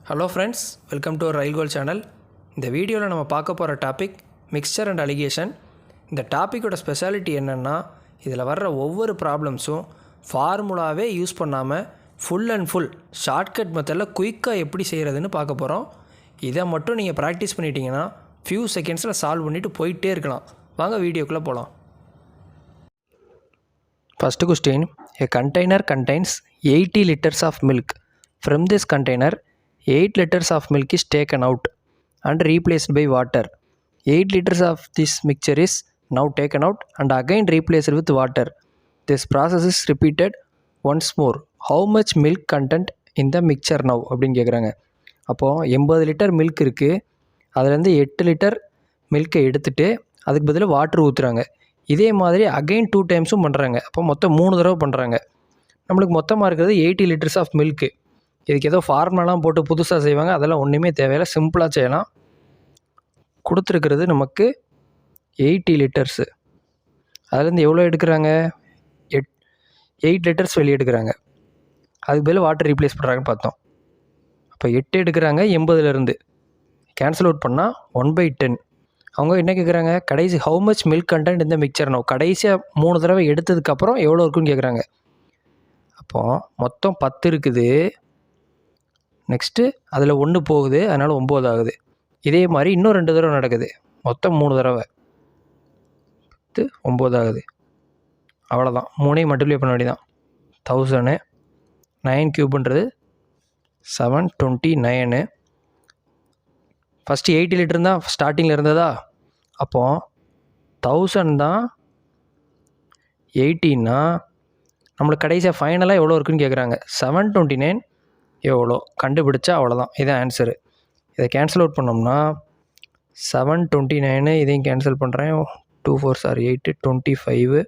Hello friends, welcome to rail goal channel. இந்த வீடியோவில் நம்ம பார்க்க போகிற டாபிக் மிக்சர் அண்ட் அலிகேஷன். இந்த டாப்பிக்கோட ஸ்பெஷாலிட்டி என்னென்னா, இதில் வர்ற ஒவ்வொரு ப்ராப்ளம்ஸும் ஃபார்முலாவே யூஸ் பண்ணாமல் ஃபுல் அண்ட் ஃபுல் ஷார்ட்கட் மெத்தடில் குயிக்காக எப்படி செய்கிறதுன்னு பார்க்க போகிறோம். இதை மட்டும் நீங்கள் ப்ராக்டிஸ் பண்ணிட்டீங்கன்னா ஃபியூ செகண்ட்ஸில் சால்வ் பண்ணிவிட்டு போயிட்டே இருக்கலாம். வாங்க வீடியோக்குள்ளே போகலாம். First question, a container contains 80 liters of milk. From this container 8 liters of milk is taken out and replaced by water. 8 liters of this mixture is now taken out and again replaced with water. This process is repeated once more. How much milk content in the mixture now அப்படின்னு கேட்குறாங்க. அப்போது 80 litre milk இருக்குது, அதுலேருந்து 8 litre மில்கை எடுத்துகிட்டு அதுக்கு பதிலாக water ஊற்றுறாங்க. இதே மாதிரி அகைன் 2 டைம்ஸும் பண்ணுறாங்க. அப்போ மொத்தம் 3 தடவை பண்ணுறாங்க. நம்மளுக்கு மொத்தமாக இருக்கிறது 80 லிட்டர்ஸ் ஆஃப் மில்க்கு. இதுக்கு ஏதோ ஃபார்முலாலாம் போட்டு புதுசாக செய்வாங்க, அதெல்லாம் ஒன்றுமே தேவையில்லை, சிம்பிளாக செய்யலாம். கொடுத்துருக்கிறது நமக்கு 80 லிட்டர்ஸு. அதுலேருந்து எவ்வளோ எடுக்கிறாங்க? 8 லிட்டர்ஸ் வெளியே எடுக்கிறாங்க. அதுக்கு பதில் வாட்டர் ரீப்ளேஸ் பண்ணுறாங்கன்னு பார்த்தோம். அப்போ 8 எடுக்கிறாங்க 80லேருந்து. கேன்சல் அவுட் பண்ணால் 1/10. அவங்க என்ன கேட்குறாங்க? கடைசி ஹவு மச் மில்க் கண்டென்ட் இந்த மிக்சர் நோ, கடைசியாக 3 தடவை எடுத்ததுக்கப்புறம் எவ்வளோ இருக்குன்னு கேட்குறாங்க. அப்போது மொத்தம் 10 இருக்குது. நெக்ஸ்ட்டு அதில் 1 போகுது, அதனால் 9 ஆகுது. இதே மாதிரி இன்னும் 2 தடவை நடக்குது, மொத்தம் 3 தடவை 9 ஆகுது. அவ்வளோதான், 3ஐயும் மல்டிப்ளை பண்ண வேண்டியதான். 1000 9 க்யூப்ன்றது 729. ஃபஸ்ட்டு 80 லிட்டர் தான் ஸ்டார்டிங்கில் இருந்ததா, அப்போது 1000 தான் 80ன்னா நம்மளுக்கு கடைசியாக ஃபைனலாக எவ்வளோ இருக்குதுன்னு கேட்குறாங்க. 729 எவ்வளோ கண்டுபிடிச்சா அவ்வளோதான், இதான் ஆன்சரு. இதை கேன்சல் அவுட் பண்ணோம்னா 729, இதையும் கேன்சல் பண்ணுறேன், 2 4 are 8, 25,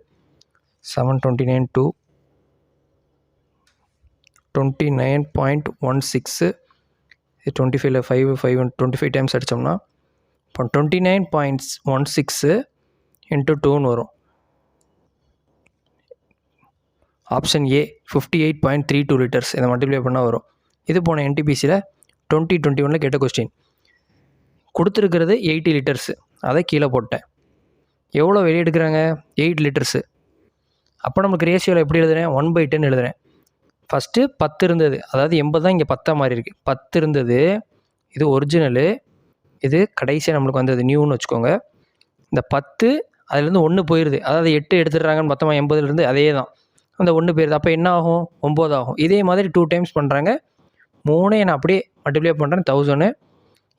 729 2 29.16, 25ல் 5 25 டைம்ஸ் அடித்தோம்னா இப்போ 29.16 இன்ட்டு 2ன்னு வரும். Option A 58.32 litres. இதை மல்டிப்ளை பண்ணால் வரும். இது போன NTPCயில் 2021 கேட்ட கொஸ்டின். கொடுத்துருக்கிறது 80 லிட்டர்ஸு, அதை கீழே போட்டேன். எவ்வளோ வெளியே எடுக்கிறாங்க? 8 லிட்டர்ஸு. அப்போ நமக்கு ரேஷியோவில் எப்படி எழுதுறேன்? 1/10 எழுதுறேன். ஃபஸ்ட்டு 10 இருந்தது, அதாவது 80 தான் இங்கே 10 மாதிரி இருக்குது. 10 இருந்தது, இது ஒரிஜினலு, இது கடைசியாக நம்மளுக்கு வந்தது நியூன்னு வச்சுக்கோங்க. இந்த 10 அதுலேருந்து 1 போயிடுது, அதாவது 8 எடுத்துடுறாங்கன்னு மொத்தமாக 80லேருந்து அதே தான், அந்த 1 போயிடுது. அப்போ என்ன ஆகும்? 9 ஆகும். இதே மாதிரி 2 டைம்ஸ் பண்ணுறாங்க. 3ஐயும் நான் அப்படியே மல்டிப்ளை பண்ணுறேன், 1000.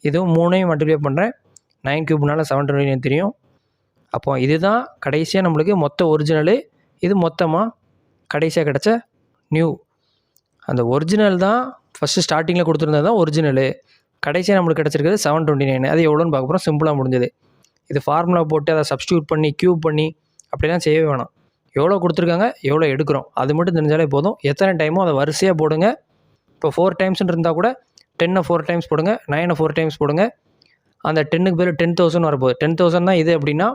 இதுவும் 3ஐயும் மல்டிப்ளை பண்ணுறேன், 9 க்யூப்னால 729 தெரியும். அப்போது இதுதான் கடைசியாக நம்மளுக்கு மொத்த ஒரிஜினலு. இது மொத்தமாக கடைசியாக கிடச்ச நியூ. அந்த ஒரிஜினல் தான் ஃபஸ்ட்டு ஸ்டார்டிங்கில் கொடுத்துருந்தது தான் ஒரிஜினலு. கடைசியாக நம்மளுக்கு கிடச்சிருக்கிறது 729. அது எவ்வளோன்னு பார்க்க போகிறோம். சிம்பிளாக முடிஞ்சது. இது ஃபார்முலா போட்டு அதை சப்ஸ்டியூட் பண்ணி க்யூப் பண்ணி அப்படிலாம் செய்யவே வேணாம். எவ்வளோ கொடுத்துருக்காங்க, எவ்வளோ எடுக்கிறோம், அது மட்டும் தெரிஞ்சாலே போதும். எத்தனை டைமோ அதை வரிசையாக போடுங்க. இப்போ 4 டைம்ஸ்ன்னு இருந்தால் கூட 10 4 டைம்ஸ் போடுங்க, 9 4 டைம்ஸ் போடுங்க. அந்த 10க்கு பேர் 10,000 வரப்போகுது. 10,000 தான் இது அப்படின்னா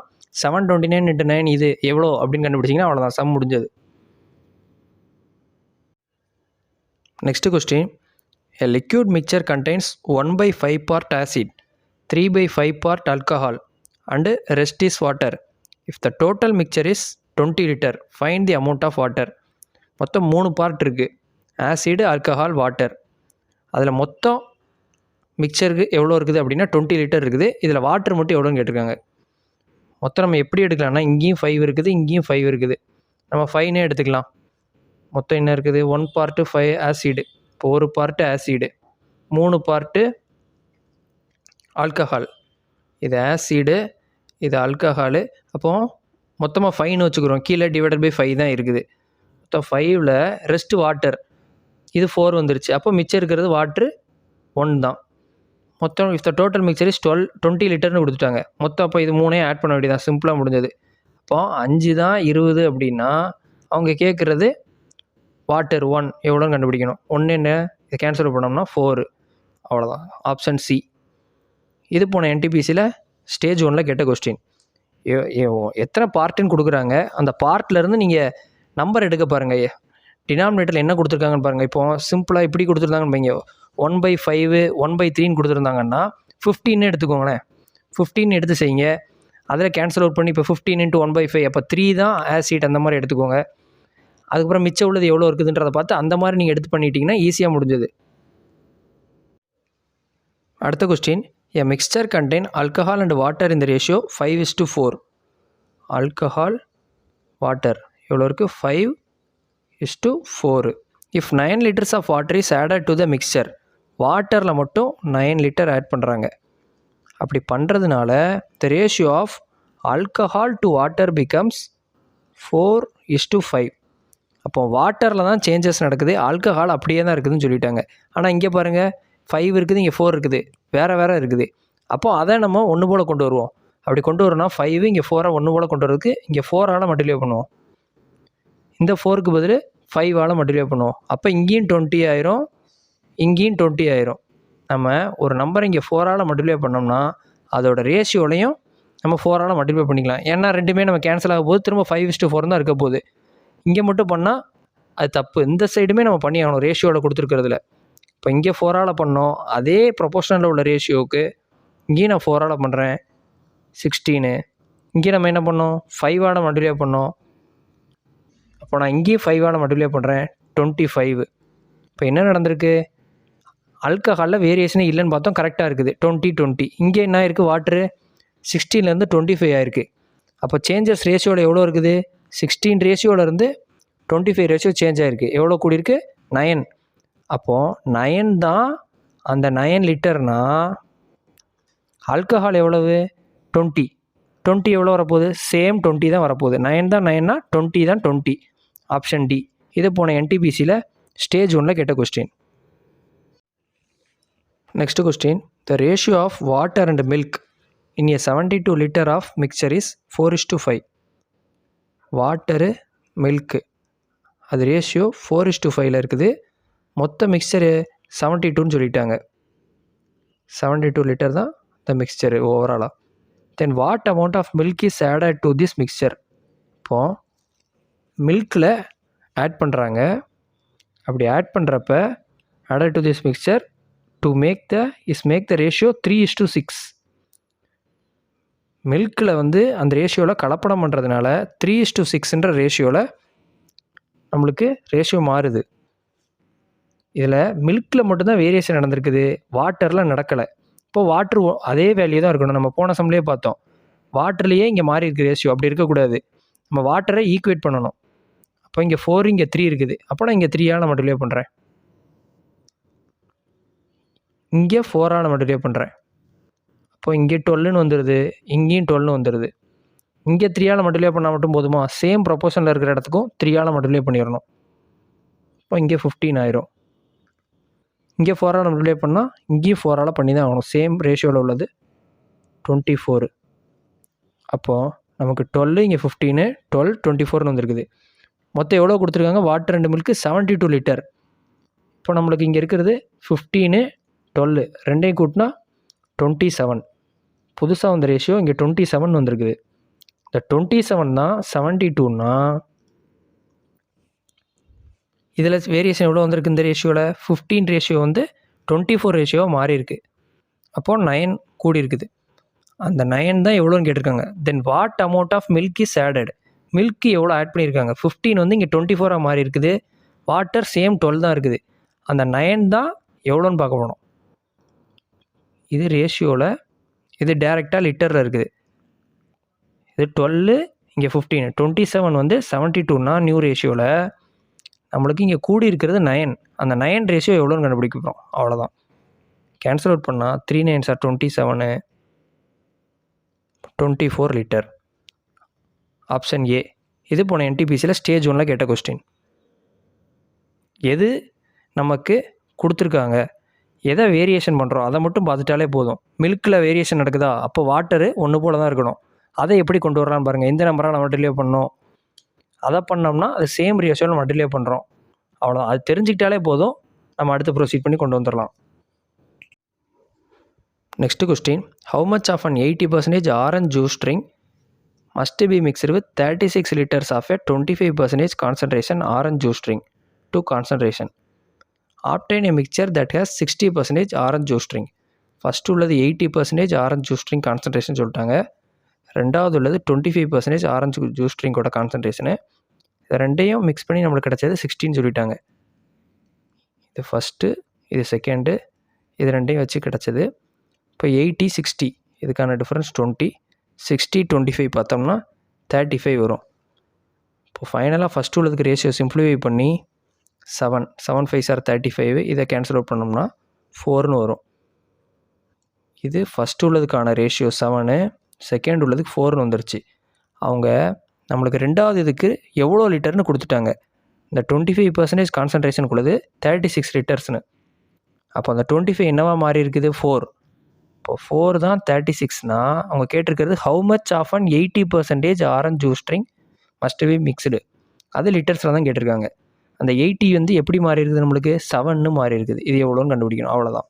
729 × 9 இது எவ்வளோ அப்படின்னு கண்டுபிடிச்சிங்கன்னா அவ்வளோதான், சம் முடிஞ்சது. Next question, a liquid mixture contains 1/5 part acid, 3/5 part alcohol and rest is water. If the total mixture is 20 liter, find the amount of water. மொத்தம் 3 பார்ட் இருக்குது, ஆசிடு, ஆல்கஹால், வாட்டர். அதில் மொத்தம் மிக்சருக்கு எவ்வளோ இருக்குது அப்படின்னா 20 லிட்டர் இருக்குது. இதில் வாட்டர் மட்டும் எவ்வளோன்னு கேட்டிருக்காங்க. மொத்தம் நம்ம எப்படி எடுக்கலாம்னா, இங்கேயும் 5 இருக்குது, இங்கேயும் 5 இருக்குது. நம்ம 5னே எடுத்துக்கலாம். மொத்தம் என்ன இருக்குது? 1 பார்ட்டு 5 ஆசிடு, இப்போ 1 பார்ட்டு ஆசிடு, 3 பார்ட்டு ஆல்கஹால். இது ஆசிடு, இது ஆல்கஹாலு. அப்போது மொத்தமாக 5ன்னு வச்சுக்கிறோம். கீழே டிவைடட் பை 5 தான் இருக்குது. மொத்தம் 5ல் ரெஸ்ட் வாட்டர், இது 4 வந்துருச்சு. அப்போ மிச்சம் இருக்கிறது வாட்ரு 1 தான். மொத்தம் if the total mixer is 20 லிட்டர்னு கொடுத்துட்டாங்க. மொத்தம் அப்போ இது 3ஐயும் ஆட் பண்ண வேண்டியதான், சிம்பிளாக முடிஞ்சது. அப்போ 5 தான் 20 அப்படின்னா அவங்க கேட்குறது வாட்டர் 1 எவ்வளோன்னு கண்டுபிடிக்கணும். 1 என்ன, இதை கேன்சல் பண்ணோம்னா 4, அவ்வளோதான், ஆப்ஷன் சி. இது போன NTPCயில் ஸ்டேஜ் 1ல் கேட்ட கொஸ்டின். எத்தனை பார்ட்டுன்னு கொடுக்குறாங்க, அந்த பார்ட்லேருந்து நீங்கள் நம்பர் எடுக்க பாருங்கள். டினாமினேட்டரில் என்ன கொடுத்துருக்காங்கன்னு பாருங்கள். இப்போ சிம்பிளாக இப்படி கொடுத்துருந்தாங்கன்னு வைங்க, 1/5 1/3 கொடுத்துருந்தாங்கன்னா 15 எடுத்துக்கோங்களேன். 15 எடுத்து செய்யுங்க. அதில் கேன்சல் அவுட் பண்ணி இப்போ 15 × 1/5 அப்போ 3 தான் ஆசிட் அந்த மாதிரி எடுத்துக்கோங்க. அதுக்கப்புறம் மிச்சம் உள்ளது எவ்வளோ இருக்குதுன்றதை பார்த்து அந்த மாதிரி நீங்கள் எடுத்து பண்ணிட்டீங்கன்னா ஈஸியாக முடிஞ்சது. அடுத்த question, a mixture contain alcohol and water in the ratio 5:4. Alcohol water எவ்வளோ இருக்குது? 5:4. If 9 liters of water is added to the mixture. வாட்டரில் மட்டும் 9 லிட்டர் ஆட் பண்ணுறாங்க. அப்படி பண்ணுறதுனால the ratio of alcohol to water becomes 4:5. அப்போ வாட்டரில் தான் சேஞ்சஸ் நடக்குது, ஆல்கஹால் அப்படியே தான் இருக்குதுன்னு சொல்லிட்டாங்க. ஆனால் இங்கே பாருங்கள் 5 இருக்குது, இங்கே 4 இருக்குது, வேறு இருக்குது. அப்போது அதை நம்ம ஒன்று போல் கொண்டு வருவோம். அப்படி கொண்டு வரோன்னா 5 இங்கே 4 ஒன்று போல் கொண்டு வரதுக்கு இங்கே 4ஆல் மல்டிப்ளை பண்ணுவோம். இந்த 4க்கு பதில் 5ஆல் மல்டிப்ளை பண்ணுவோம். அப்போ இங்கேயும் 20 ஆயிரும், இங்கேயும் 20 ஆயிரும். நம்ம ஒரு நம்பரை இங்கே 4ஆல் மல்டிப்ளை பண்ணோம்னா அதோட ரேஷியோலையும் நம்ம 4ஆல் மல்டிப்ளை பண்ணிக்கலாம். ஏன்னா ரெண்டுமே நம்ம கேன்சல் ஆக போது திரும்ப 5:4 தான் இருக்க போகுது. இங்கே மட்டும் பண்ணால் அது தப்பு. இந்த சைடுமே நம்ம பண்ணி ஆகணும் ரேஷியோவில் கொடுத்துருக்கிறதுல. இப்போ இங்கே 4ஆல் பண்ணோம், அதே ப்ரொபோஷனலில் உள்ள ரேஷியோவுக்கு இங்கேயும் நான் 4ஆல் பண்ணுறேன் 16. இங்கே நம்ம என்ன பண்ணோம்? 5ஆல் மல்டிப்ளை பண்ணோம். அப்போ நான் இங்கேயும் 5ஆல் மல்டிப்ளை பண்ணுறேன் 25. இப்போ என்ன நடந்திருக்கு? ஆல்கஹாலில் வேரியேஷனே இல்லைன்னு பார்த்தோம், கரெக்டாக இருக்குது 20. இங்கே என்ன இருக்குது? வாட்ரு 16லேருந்து 25 ஆயிருக்கு. அப்போ சேஞ்சஸ் ரேஷியோவில் எவ்வளோ இருக்குது? 16 ரேஷியோவிலேருந்து 25 ரேஷியோ சேஞ்ச் ஆகிருக்கு. எவ்வளோ கூடியிருக்கு? 9. அப்போது 9 தான் அந்த 9 லிட்டர்னால் ஆல்கஹால் எவ்வளவு? 20 எவ்வளோ வரப்போகுது? சேம் 20 தான் வரப்போகுது. 9 தான் 9னா 20 தான் 20. Option D. இது போன NTPCயில் ஸ்டேஜ் 1ல் கேட்ட question. Next question, the ratio of water and milk in a 72 liter of mixture is 4:5. Water milk அது ரேஷியோ 4:5 இருக்குது. மொத்த மிக்சரு 72ன்னு சொல்லிட்டாங்க. 72 லிட்டர் தான் த மிக்சரு ஓவராலாக. Then what amount of milk is added to this mixture. இப்போது மில்கில் add பண்ணுறாங்க. அப்படி ஆட் பண்ணுறப்ப added to this mixture to make the ratio 3:6. மில்கில் வந்து அந்த ரேஷியோவில் கலப்படம் பண்ணுறதுனால 3:6ன்ற ரேஷியோவில் நம்மளுக்கு ரேஷியோ மாறுது. இதில் மில்கில் மட்டும்தான் வேரியேஷன் நடந்திருக்குது, வாட்டரில் நடக்கலை. இப்போ வாட்ரு அதே வேல்யூ தான் இருக்கணும். நம்ம போன சம்லேயே பார்த்தோம், வாட்டர்லேயே இங்கே மாறி இருக்குது ரேஷியோ. அப்படி இருக்கக்கூடாது, நம்ம வாட்டரை ஈக்குவேட் பண்ணணும். அப்போ இங்கே 4 இங்கே 3 இருக்குது. அப்போ நான் இங்கே 3ஆல் மல்டிப்ளை பண்ணுறேன், இங்கே 4ஆல் மல்டிப்ளை பண்ணுறேன். அப்போ இங்கே 12ன்னு வந்துடுது, இங்கேயும் 12ன்னு வந்துடுது. இங்கே 3ஆல் மல்டிப்ளை பண்ணால் மட்டும் போதுமா? சேம் ப்ரொபோஷனில் இருக்கிற இடத்துக்கும் 3ஆல் மல்டிப்ளை பண்ணிடணும். இப்போ இங்கே 15 ஆயிரும். இங்கே 4ஆல் மல்டிப்ளை பண்ணால் இங்கேயும் 4ஆல் பண்ணி தான் ஆகணும். சேம் ரேஷியோவில் உள்ளது 24. அப்போது நமக்கு 12 இங்கே 15 12 24ன்னு வந்துருக்குது. மொத்தம் எவ்வளோ கொடுத்துருக்காங்க? Water and milk 72 litre. இப்போ நம்மளுக்கு இங்கே இருக்கிறது 15 12 ரெண்டையும் கூட்டினா 27. புதுசாக வந்த ரேஷியோ இங்கே 27 வந்துருக்குது. இந்த 27 தான் 72ன்னா இதில் வேரியேஷன் எவ்வளோ வந்திருக்கு? இந்த ரேஷியோவில் 15 ரேஷியோ வந்து 24 ரேஷியோவாக மாறி இருக்குது. அப்போது 9 கூடி இருக்குது. அந்த 9 தான் எவ்வளோன்னு கேட்டிருக்காங்க. Then what amount of milk is added. Milk எவ்வளோ ஆட் பண்ணியிருக்காங்க? 15 வந்து இங்கே 24ஆக மாறி இருக்குது. வாட்டர் சேம் 12 தான் இருக்குது. அந்த 9 தான் எவ்வளோன்னு பார்க்க போனோம். இது ரேஷியோவில், இது டேரெக்டாக லிட்டரில் இருக்குது. இது 12 இங்கே 15 27 வந்து 72ன்னா நியூ ரேஷியோவில் நம்மளுக்கு இங்கே கூடி இருக்கிறது 9. அந்த 9 ரேஷியோ எவ்வளோன்னு கண்டுபிடிக்க போகிறோம். அவ்வளோதான். கேன்சல் அவுட் பண்ணால் 3 9s are 27 24 litre. Option A. இது போன NTPCயில் ஸ்டேஜ் 1ல் கேட்ட கொஸ்டின். எது நமக்கு கொடுத்துருக்காங்க, எதை வேரியேஷன் பண்ணுறோம் அதை மட்டும் பார்த்துட்டாலே போதும். மில்கில் வேரியேஷன் நடக்குதா, அப்போ வாட்டரு ஒன்று போல் தான் இருக்கணும். அதை எப்படி கொண்டு வரலான்னு பாருங்கள். இந்த நம்பரால் நம்ம டிலே பண்ணோம், அதை பண்ணோம்னா அது சேம் ரேஷியோவில் நம்ம டிலே பண்ணுறோம். அவ்வளோதான். அது தெரிஞ்சுக்கிட்டாலே போதும், நம்ம அடுத்து ப்ரொசீட் பண்ணி கொண்டு வந்துடலாம். Next question, how much of an 80% orange juice drink must be mixed with 36 liters of a 25% concentration orange juice drink to concentration. Obtain a mixture that has 60% orange juice drink. First உள்ளது 80% orange juice drink concentration சொல்லிட்டாங்க. ரெண்டாவது உள்ளது 25% orange juice ட்ரிங்கோட concentration. இது ரெண்டையும் mix பண்ணி நம்மளுக்கு கிடச்சது 16 சொல்லிட்டாங்க. இது ஃபஸ்ட்டு, இது செகண்டு, இது ரெண்டையும் வச்சு கிடச்சது. இப்போ 80 60 இதுக்கான டிஃப்ரென்ஸ் 20, 60 25 பார்த்தோம்னா 35 வரும். இப்போ ஃபைனலாக ஃபஸ்ட்டு உள்ளதுக்கு ரேஷியோ சிம்பிளிஃபை பண்ணி 7 5 சார் 35 இதை கேன்சல் அவுட் பண்ணோம்னா 4ன்னு வரும். இது ஃபஸ்ட்டு உள்ளதுக்கான ரேஷியோ 7, செகண்ட் உள்ளதுக்கு 4ன்னு வந்துருச்சு. அவங்க நம்மளுக்கு ரெண்டாவது இதுக்கு எவ்வளோ லிட்டர்னு கொடுத்துட்டாங்க. இந்த 25% கான்சன்ட்ரேஷனுக்குள்ளது 36 லிட்டர்ஸ்னு. அப்போ அந்த 25 என்னவா மாறி இருக்குது 4. இப்போ 4 தான் 36னா அவங்க கேட்டிருக்கிறது how much of an 80% orange juice drink must be mixed. அது லிட்டர்ஸில் தான் கேட்டிருக்காங்க. அந்த 80 வந்து எப்படி மாறி இருக்குது நம்மளுக்கு 7ன்னு மாறி இருக்குது. இது எவ்வளோன்னு கண்டுபிடிக்கணும், அவ்வளோதான்.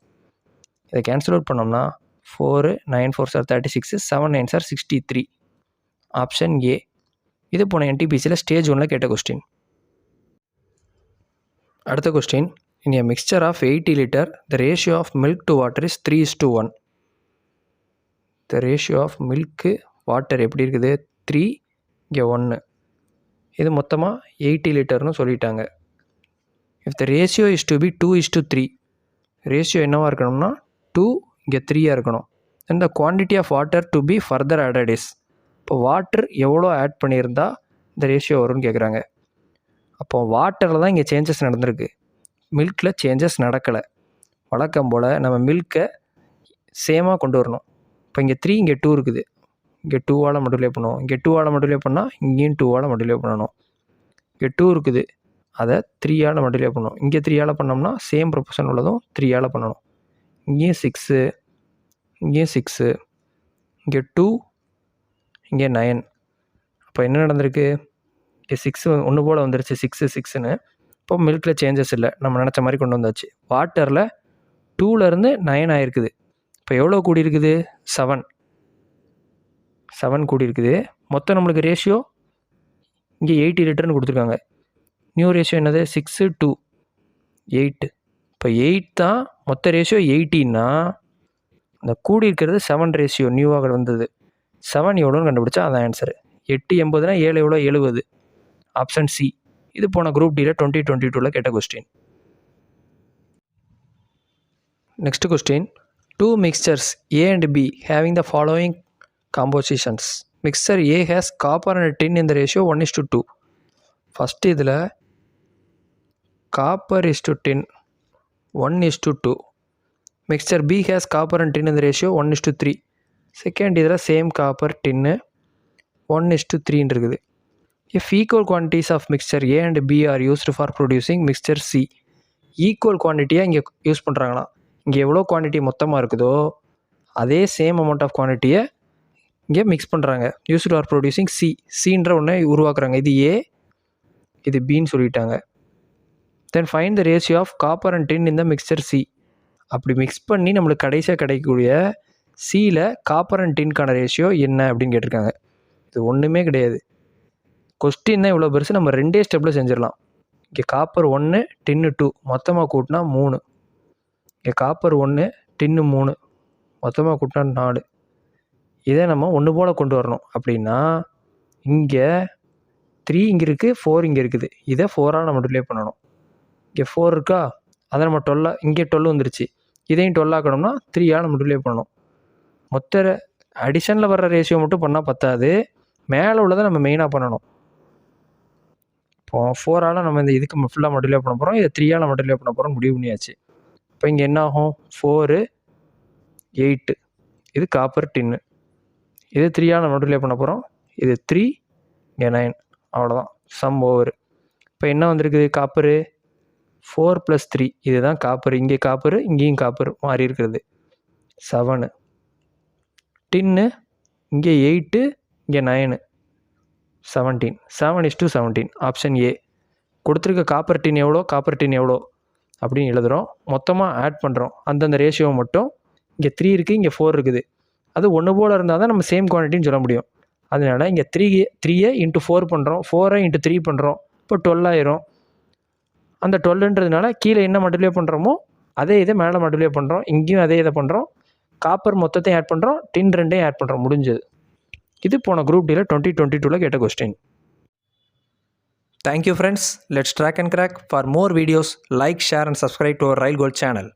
இதை கேன்சல் அவுட் பண்ணோம்னா 4 9 4 சார் 36, 7 9 சார் 63. Option A. இது போன என்டிபிசியில் ஸ்டேஜ் 1ல் கேட்ட கொஸ்டின். அடுத்த question, in a mixture of 80 litre the ratio of milk to water is 3:1. The ratio of milk water எப்படி இருக்குது 3, இங்கே 1. இது மொத்தமாக 80 லிட்டர்னு சொல்லிட்டாங்க. If the ratio is to be 2:3, ratio என்னவாக இருக்கணும்னா 2, இங்கே 3 இருக்கணும். And the quantity of water to be further added is. இப்போ வாட்டர் எவ்வளோ ஆட் பண்ணியிருந்தா இந்த ரேஷியோ வரும்னு கேட்குறாங்க. அப்போ வாட்டரில் தான் இங்கே சேஞ்சஸ் நடந்திருக்கு, மில்கில் சேஞ்சஸ் நடக்கலை. வழக்கம் போல் நம்ம மில்கை சேமாக கொண்டு வரணும். இப்போ இங்கே 3 இங்கே 2 இருக்குது, இங்கே 2ஆல் மல்டிப்ளை பண்ணுவோம். இங்கே 2ஆல் மல்டிப்ளை பண்ணால் இங்கேயும் 2ஆல் மல்டிப்ளை பண்ணணும். இங்கே 2 இருக்குது, அதை 3ஆல் மல்டிப்ளை பண்ணணும். இங்கே 3ஆல் பண்ணோம்னா சேம் ப்ரொபோர்ஷன் உள்ளதும் 3ஆல் பண்ணணும். இங்கேயும் 6, இங்கேயும் 6, இங்கே 2, இங்கே 9. அப்போ என்ன நடந்திருக்கு, இங்கே 6 ஒன்று போல் வந்துருச்சு, 6 6ன்னு. இப்போ மில்கில் சேஞ்சஸ் இல்லை, நம்ம நினச்ச மாதிரி கொண்டு வந்தாச்சு. வாட்டரில் 2லேருந்து 9 ஆகிருக்குது. இப்போ எவ்வளோ கூடி இருக்குது 7 கூடி இருக்குது. மொத்தம் நம்மளுக்கு ரேஷியோ இங்கே 80 லிட்டர்னு கொடுத்துருக்காங்க. நியூ ரேஷியோ என்னது 6 2 8. இப்போ 8 தான் மொத்த ரேஷியோ 80ன்னா அந்த கூடி இருக்கிறது 7 ரேஷியோ நியூவாக வந்தது. 7 எவ்வளோன்னு கண்டுபிடிச்சா அதான் ஆன்சரு. 8 80னா 7 எவ்வளோ 70. Option C. இது போன குரூப் டியில் 2022ல் கேட்ட question. Next question, 2 mixtures A and B having the following compositions. Mixture A has copper and tin in the ratio 1:2. First இதில் copper is to tin 1:2. Mixture B has copper and tin in the ratio 1:3. Second இதில் same copper டின்னு 1:3 இருக்குது. If equal quantities of mixture A and B are used for producing mixture C. Equal குவான்டிட்டியாக இங்கே use பண்ணுறாங்களா, இங்கே எவ்வளோ quantity மொத்தமாக இருக்குதோ அதே சேம் அமௌண்ட் ஆஃப் குவான்டிட்டியை இங்கே மிக்ஸ் பண்ணுறாங்க. யூஸ்டு ஆர் ப்ரொடியூசிங் சின்ற ஒன்று உருவாக்குறாங்க. இது ஏ, இது பின்னு சொல்லிட்டாங்க. Then find the ratio of copper and tin இந்த மிக்சர் சி. அப்படி மிக்ஸ் பண்ணி நம்மளுக்கு கடைசியாக கிடைக்கக்கூடிய சியில் காப்பர் அண்ட் டின்கான ரேஷியோ என்ன அப்படின்னு கேட்டிருக்காங்க. இது ஒன்றுமே கிடையாது, கொஸ்டின் தான் இவ்வளோ பெருசு, நம்ம 2 ஸ்டெப்பில் செஞ்சிடலாம். இங்கே காப்பர் 1 டின்னு 2 மொத்தமாக கூட்டினா 3. இங்கே காப்பர் 1 டின்னு 3 மொத்தமாக கூட்டினா 4. இதை நம்ம ஒன்று போல் கொண்டு வரணும். அப்படின்னா இங்கே 3 இங்கே இருக்குது, 4 இங்கே இருக்குது. இதை 4ஆல் நம்ம மல்டிப்ளை பண்ணணும். இங்கே 4 இருக்கா, அதை நம்ம 12 இங்கே 12 வந்துருச்சு. இதையும் 12 ஆக்கணும்னா 3ஆல் மல்டிப்ளை பண்ணணும். மொத்த அடிஷனில் வர்ற ரேஷியோ மட்டும் பண்ணால் பத்தாது, மேலே உள்ளதை நம்ம மெயினாக பண்ணணும். இப்போ 4ஆல் நம்ம இந்த இதுக்கு ஃபுல்லாக மல்டிப்ளை பண்ண போகிறோம், இதை 3ஆல் மல்டிப்ளை பண்ண போகிறோம், முடிவு பண்ணியாச்சு. இப்போ இங்கே என்ன ஆகும் 4 8, இது காப்பர் டின்னு, இது 3ஆல் மல்டிப்ளை பண்ண போகிறோம், இது 3 இங்கே 9, அவ்வளோதான், சம் ஓவர். இப்போ என்ன வந்திருக்குது காப்பரு 4 + 3, இதுதான் காப்பர். இங்கே காப்பரு இங்கேயும் காப்பர் மாறி இருக்கிறது 7. டின்னு இங்கே 8 இங்கே 9 17. 7:17. Option A. கொடுத்துருக்க காப்பர் டின் எவ்வளோ, காப்பர் டின் எவ்வளோ அப்படின்னு எழுதுகிறோம். மொத்தமாக ஆட் பண்ணுறோம். அந்தந்த ரேஷியோவை மட்டும் இங்கே 3 இருக்குது, இங்கே 4 இருக்குது. அது ஒன்று போல் இருந்தால் தான் நம்ம சேம் குவான்டிட்டின்னு சொல்ல முடியும். அதனால் இங்கே 3 × 4 பண்ணுறோம், 4 × 3 பண்ணுறோம். இப்போ 12 ஆயிரும். அந்த 12ன்றதுனால கீழே என்ன மல்டிப்ளை பண்ணுறோமோ அதே இதை மேலே மல்டிப்ளை பண்ணுறோம். இங்கேயும் அதே இதை பண்ணுறோம். காப்பர் மொத்தத்தையும் ஆட் பண்ணுறோம். டின் 2ஐயும் ஆட் பண்ணுறோம். முடிஞ்சது. இது போன குரூப் டியில் 2022 கேட்ட question. Thank you friends. Let's track and crack. For more videos, like, share and subscribe to our Rail Gold channel.